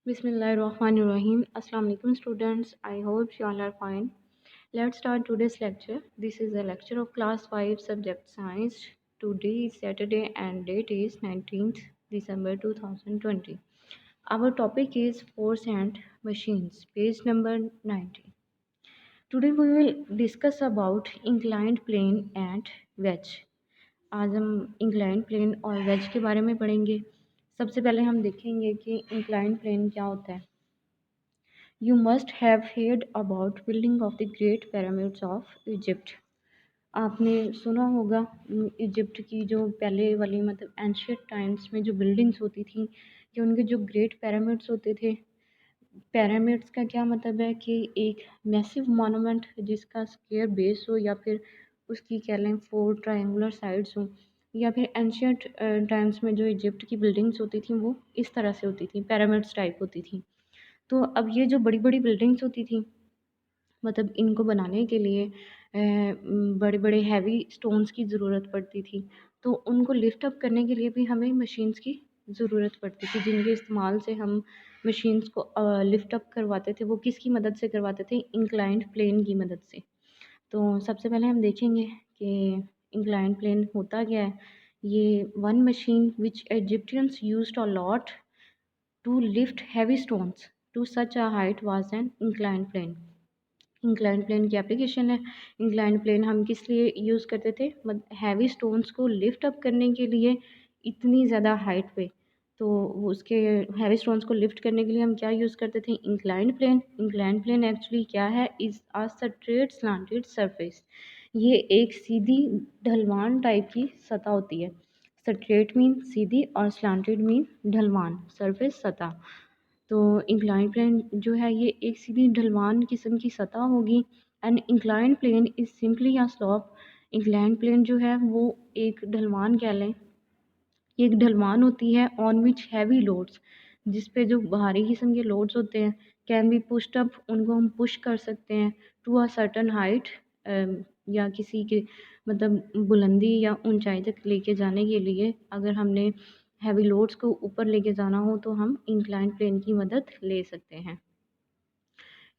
Bismillahirrahmanirrahim. Assalamu alaikum students. I hope you all are fine. Let's start today's lecture. This is a lecture of class 5 subject science. Today is Saturday and date is 19th December 2020. Our topic is force and machines, page number 90. Today we will discuss about inclined plane and wedge. आज हम incline plane और veg के बारे में पढ़ेंगे। सबसे पहले हम देखेंगे कि इंक्लाइन प्लेन क्या होता है। You must have heard about building of the great pyramids of Egypt. आपने सुना होगा इजिप्ट की जो पहले वाली मतलब एंशियंट टाइम्स में जो बिल्डिंग्स होती थी कि उनके जो ग्रेट पिरामिड्स होते थे। पिरामिड्स का क्या मतलब है कि एक मैसिव मॉन्यूमेंट जिसका स्क्वायर बेस हो या फिर उसकी कह लें 4 ट्रायंगुलर साइड्स हों, या फिर एंशियंट टाइम्स में जो इजिप्ट की बिल्डिंग्स होती थी वो इस तरह से होती थी, पिरामिड्स टाइप होती थी। तो अब ये जो बड़ी बड़ी बिल्डिंग्स होती थी मतलब इनको बनाने के लिए बड़े बड़े हैवी स्टोन्स की ज़रूरत पड़ती थी। तो उनको लिफ्ट अप करने के लिए भी हमें मशीन्स की ज़रूरत पड़ती थी, जिनके इस्तेमाल से हम मशीन्स को लिफ्ट अप करवाते थे। वो किसकी मदद से करवाते थे? इंक्लाइंड प्लेन की मदद से। तो सबसे पहले हम देखेंगे कि इंक्लाइंड प्लेन होता क्या है। ये one machine which Egyptians used a lot to lift heavy stones to such a height was an inclined plane. Inclined plane की एप्लीकेशन है। इंक्लाइंड प्लेन हम किस लिए यूज़ करते थे? हैवी स्टोन्स को लिफ्ट अप करने के लिए इतनी ज़्यादा हाइट पे। तो वो उसके हैवी स्टोन्स को लिफ्ट करने के लिए हम क्या यूज़ करते थे? Inclined plane. Inclined plane actually क्या है? Is a straight slanted surface. ये एक सीधी ढलवान टाइप की सतह होती है। स्ट्रेट मीन सीधी और स्लांटेड मीन ढलवान सरफेस सतह। तो इंक्लाइन प्लेन जो है ये एक सीधी ढलवान किस्म की सतह होगी। And incline plane is simply या स्लॉप। इंक्लाइन प्लेन जो है वो एक ढलवान कह लें, एक ढलवान होती है ऑन विच हैवी लोड्स, जिस पे जो भारी किस्म के लोड्स होते हैं कैन बी पुश्ड अप, उनको हम पुश कर सकते हैं टू अ सर्टन हाइट, या किसी के मतलब बुलंदी या ऊंचाई तक लेके जाने के लिए अगर हमने हैवी लोड्स को ऊपर लेके जाना हो तो हम इंक्लाइन प्लेन की मदद ले सकते हैं।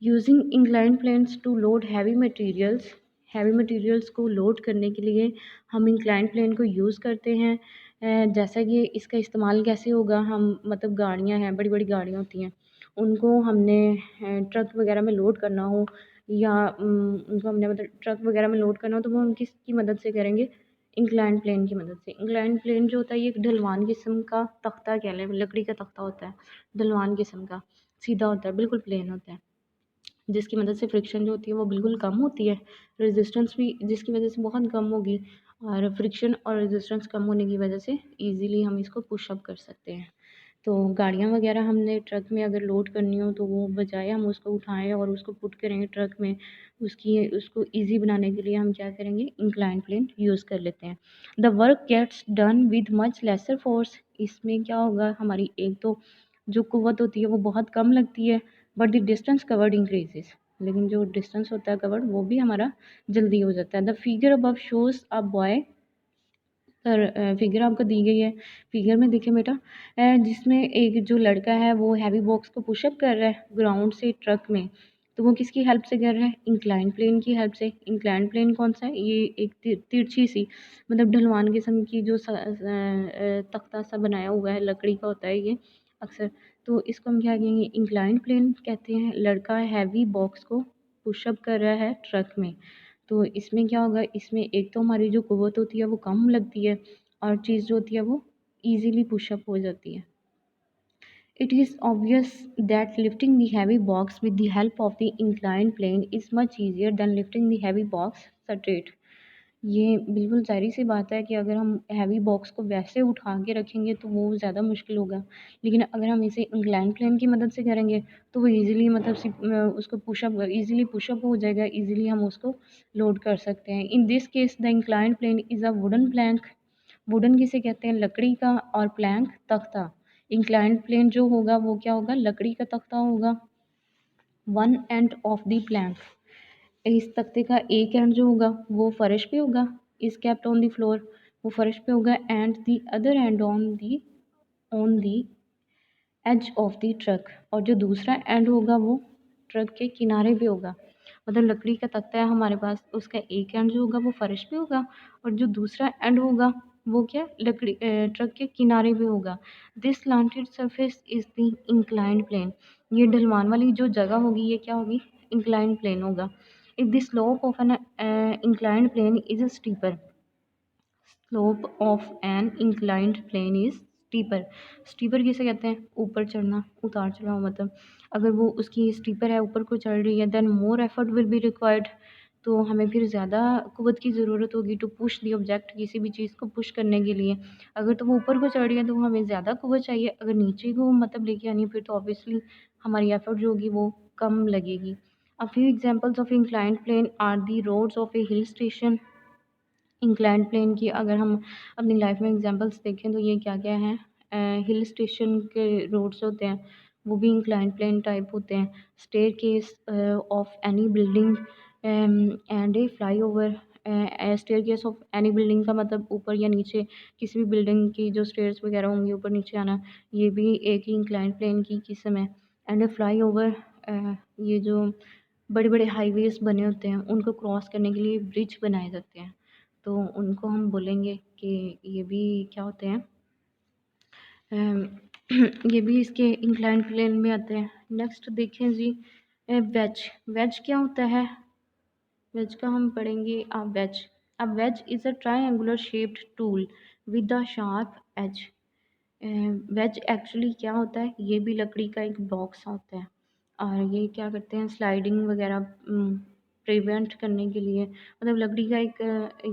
Using incline planes to load heavy materials. Heavy materials को लोड करने के लिए हम इंक्लाइन प्लेन को यूज़ करते हैं। जैसा कि इसका इस्तेमाल कैसे होगा, हम मतलब गाड़ियां हैं, बड़ी बड़ी गाड़ियाँ होती हैं, उनको हमने ट्रक वगैरह में लोड करना हो या उनको हमने मतलब ट्रक वगैरह में लोड करना हो तो वो हम किसकी मदद से करेंगे? इंक्लाइन प्लेन की मदद से। इंक्लाइन प्लेन जो होता है ये एक ढलवान किस्म का तख्ता कह लें, लकड़ी का तख्ता होता है, ढलवान किस्म का, सीधा होता है, बिल्कुल प्लेन होता है, जिसकी मदद से फ्रिक्शन जो होती है वो बिल्कुल कम होती है, रेजिस्टेंस भी जिसकी वजह से बहुत कम होगी, और फ्रिक्शन और रेजिस्टेंस कम होने की वजह से इजीली हम इसको पुश अप कर सकते हैं। तो गाड़ियाँ वगैरह हमने ट्रक में अगर लोड करनी हो तो वो बजाय हम उसको उठाएं और उसको पुट करेंगे ट्रक में, उसको ईजी बनाने के लिए हम क्या करेंगे? इंक्लाइन प्लेन यूज़ कर लेते हैं। The work gets done with much lesser force. इसमें क्या होगा, हमारी एक तो जो कुव्वत होती है वो बहुत कम लगती है, but the distance covered increases, लेकिन जो डिस्टेंस होता है कवर्ड वो भी हमारा जल्दी हो जाता है। The figure above shows a boy, पर फिगर आपको दी गई है, फिगर में देखिए बेटा, जिसमें एक जो लड़का है वो हैवी बॉक्स को पुशअप कर रहा है ग्राउंड से ट्रक में। तो वो किसकी हेल्प से कर रहा है? इंक्लाइन प्लेन की हेल्प से। इंक्लाइन प्लेन कौन सा है? ये एक तिरछी सी मतलब ढलवान किस्म की जो तख्ता सा बनाया हुआ है, लकड़ी का होता है ये अक्सर। तो इसको हम क्या कहेंगे? इंक्लाइन प्लेन कहते हैं। लड़का हैवी बॉक्स को पुशअप कर रहा है ट्रक में। तो इसमें क्या होगा, इसमें एक तो हमारी जो कुव्वत होती है वो कम लगती है और चीज़ जो होती है वो ईज़िली पुशअप हो जाती है। It is obvious that lifting the heavy box with the help of the inclined plane is much easier than lifting the heavy box straight. ये बिल्कुल ज़ाहिर सी बात है कि अगर हम हैवी बॉक्स को वैसे उठा के रखेंगे तो वो ज़्यादा मुश्किल होगा, लेकिन अगर हम इसे इंक्लाइन प्लेन की मदद से करेंगे तो वो ईज़िली मतलब उसको पुशअप ईज़िली पुशअप हो जाएगा, ईज़िली हम उसको लोड कर सकते हैं। In this case the incline plane is a wooden plank. Wooden किसे कहते हैं? लकड़ी का, और प्लैंक तख्ता। इंक्लाइंड प्लेन जो होगा वो क्या होगा? लकड़ी का तख्ता होगा। One end of the plank, इस तख्ते का एक एंड जो होगा वो फर्श पे होगा, is kept on the floor, वो फर्श पे होगा, and the other end on the edge of the truck, और जो दूसरा एंड होगा वो ट्रक के किनारे पे होगा। मतलब लकड़ी का तख्ता है हमारे पास, उसका एक एंड जो होगा वो फर्श पे होगा, और जो दूसरा एंड होगा वो क्या लकड़ी ट्रक के किनारे पे होगा। This slanted surface is the inclined plane. ये ढलवान वाली जो जगह होगी ये क्या होगी, इंक्लाइंड प्लेन होगा। If the slope of an inclined plane is steeper, slope of an inclined plane is steeper. Steeper किसे कहते हैं, ऊपर चढ़ना, उतार चढ़ाव। मतलब अगर वो उसकी स्टीपर है, ऊपर को चढ़ रही है, then more effort will be required. तो हमें फिर ज़्यादा कुव्वत की ज़रूरत होगी टू पुश दी ऑब्जेक्ट, किसी भी चीज़ को पुश करने के लिए। अगर तो वो ऊपर को चढ़ रही है तो हमें ज़्यादा कुव्वत चाहिए, अगर नीचे को मतलब लेके आनी है फिर तो ऑब्वियसली हमारी एफर्ट जो होगी वो कम लगेगी। A few examples of inclined plane are the roads of a hill station. Inclined plane की अगर हम अपनी लाइफ में एग्जांपल्स देखें तो ये क्या क्या हैं, हिल स्टेशन के रोड्स होते हैं वो भी इंक्लाइंड प्लेन टाइप होते हैं। Staircase of any building and a flyover. Staircase of any building का मतलब ऊपर या नीचे किसी भी बिल्डिंग की जो स्टेयर्स वगैरह होंगी ऊपर नीचे आना, ये भी एक ही इंक्लाइंड प्लेन की किस्म है। एंड ए फ्लाई ओवर, ये जो बड़े बड़े हाईवेज बने होते हैं उनको क्रॉस करने के लिए ब्रिज बनाए जाते हैं, तो उनको हम बोलेंगे कि ये भी क्या होते हैं, अम, ये भी इसके इंक्लाइन प्लेन में आते हैं। नेक्स्ट देखें जी, वेज। वेज क्या होता है, वेज का हम पढ़ेंगे a wedge. A wedge is a triangular shaped tool with a sharp edge. Wedge actually क्या होता है, ये भी लकड़ी का एक बॉक्स होता है, और ये क्या करते हैं स्लाइडिंग वगैरह प्रिवेंट करने के लिए। मतलब लकड़ी का एक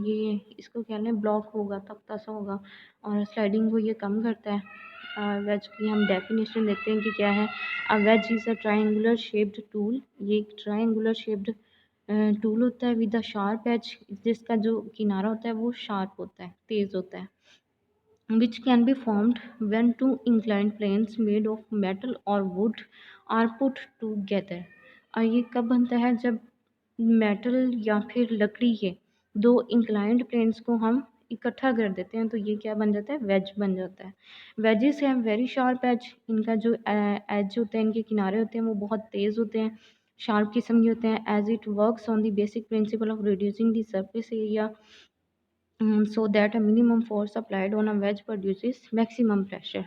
ये इसको क्या लें ब्लॉक होगा, तख्ता सा होगा, और स्लाइडिंग को ये कम करता है। वेज की हम डेफिनेशन देखते हैं कि क्या है। A wedge is a triangular shaped tool, ये एक ट्रायंगुलर शेप्ड टूल होता है विद अ शार्प एज, जिसका जो किनारा होता है वो शार्प होता है, तेज़ होता है। Which can be formed when two inclined planes made of metal or wood are put together। और ये कब बनता है, जब मेटल या फिर लकड़ी के दो इंक्लाइंड प्लेन्स को हम इकट्ठा कर देते हैं तो ये क्या बन जाता है, वेज बन जाता है। वेजेस हैं वेरी शार्प एज, इनका जो एज होते हैं, इनके किनारे होते हैं वो बहुत तेज़ होते हैं, शार्प किस्म के होते हैं। As it works on the basic principle of reducing the surface area so that a minimum force applied on a wedge produces maximum pressure।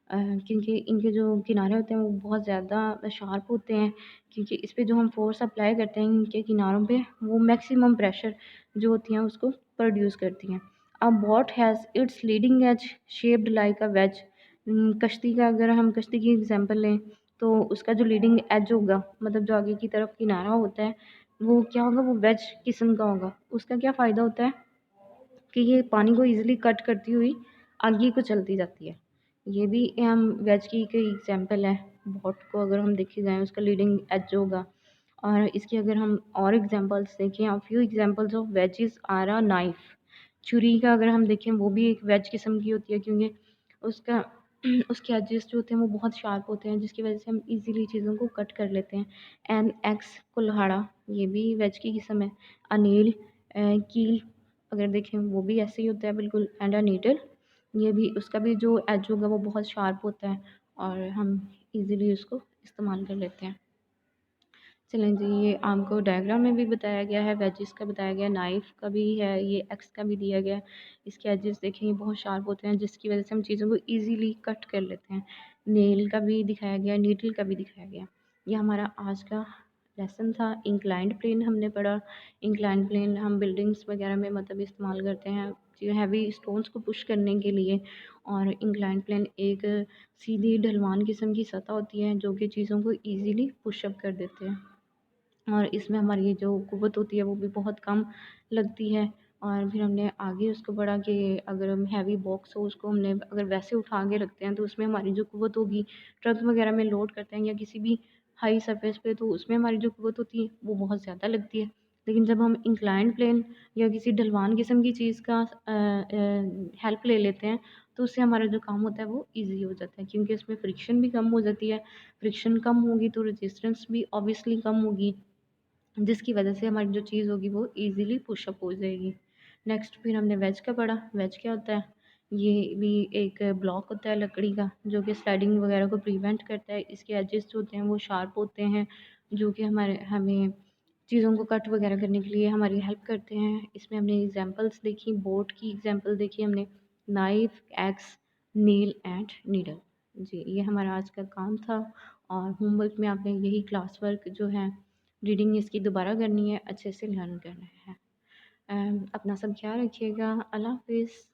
क्योंकि इनके जो किनारे होते हैं वो बहुत ज़्यादा शार्प होते हैं, क्योंकि इस पे जो हम फोर्स अप्लाई करते हैं इनके किनारों पे वो मैक्सिमम प्रेशर जो होती हैं उसको प्रोड्यूस करती हैं। A boat has its leading edge shaped like a wedge. कश्ती का अगर हम कश्ती की एग्जांपल लें तो उसका जो लीडिंग एज होगा, मतलब जो आगे की तरफ किनारा होता है वो क्या होगा, वो वेज किस्म का होगा। उसका क्या फ़ायदा होता है कि ये पानी को ईज़िली कट करती हुई आगे को चलती जाती है। ये भी हम वेज की एक एग्जांपल है। बोट को अगर हम देखे जाएँ उसका लीडिंग एज होगा। और इसकी अगर हम और एग्जांपल्स देखें, a few examples of wedges are a knife. छुरी का अगर हम देखें वो भी एक वेज किस्म की होती है, क्योंकि उसका उसके एजेस जो होते हैं वो बहुत शार्प होते हैं जिसकी वजह से हम इजीली चीज़ों को कट कर लेते हैं। एन एक्स कुल्हाड़ा, ये भी वेज की किस्म है। अनिल कील अगर देखें वो भी ऐसे ही होता है बिल्कुल। एंड अ नीडल, ये भी उसका भी जो एज होगा वो बहुत शार्प होता है और हम इजीली उसको इस्तेमाल कर लेते हैं। चलें जी, ये आपको डायग्राम में भी बताया गया है, वेजेस का बताया गया है, नाइफ का भी है, ये एक्स का भी दिया गया है। इसके एजेस देखें ये बहुत शार्प होते हैं जिसकी वजह से हम चीज़ों को इजीली कट कर लेते हैं। नेल का भी दिखाया गया, नीडल का भी दिखाया गया। ये हमारा आज का लेसन था। इंक्लाइंड प्लेन हमने पढ़ा। इंक्लाइंड प्लेन हम बिल्डिंग्स वगैरह में मतलब इस्तेमाल करते हैं हैवी स्टोन्स को पुश करने के लिए। और इंक्लाइंड प्लेन एक सीधी ढलवान किस्म की सतह होती है जो कि चीज़ों को ईज़िली पुशअप कर देते हैं, और इसमें हमारी ये जो कुव्वत होती है वो भी बहुत कम लगती है। और फिर हमने आगे उसको पढ़ा कि अगर हम हैवी बॉक्स हो उसको हमने अगर वैसे उठा के रखते हैं तो उसमें हमारी जो कुव्वत होगी, ट्रक वगैरह में लोड करते हैं या किसी भी हाई सरफेस पे, तो उसमें हमारी जो कुव्वत होती है वो बहुत ज़्यादा लगती है। लेकिन जब हम इंक्लाइंड प्लेन या किसी ढलवान किस्म की चीज़ का हेल्प ले लेते हैं तो उससे हमारा जो काम होता है वो ईजी हो जाता है, क्योंकि इसमें फ्रिक्शन भी कम हो जाती है। फ्रिक्शन कम होगी तो रेजिस्टेंस भी ऑब्वियसली कम होगी, जिसकी वजह से हमारी जो चीज़ होगी वो ईज़िली पुशअप हो जाएगी। नेक्स्ट फिर हमने वेज का पढ़ा। वेज क्या होता है, ये भी एक ब्लॉक होता है लकड़ी का जो कि स्लाइडिंग वगैरह को प्रिवेंट करता है। इसके एजेस जो होते हैं वो शार्प होते हैं, जो कि हमारे हमें चीज़ों को कट वगैरह करने के लिए हमारी हेल्प करते हैं। इसमें हमने एग्जांपल्स देखी, बोट की एग्जांपल देखी हमने, knife, axe, nail and needle. जी, ये हमारा आज का काम था। और होमवर्क में आपने यही क्लास वर्क जो है, रीडिंग इसकी दोबारा करनी है, अच्छे से लर्न करना है। अपना सब ख्याल रखिएगा। अल्लाह हाफिज़।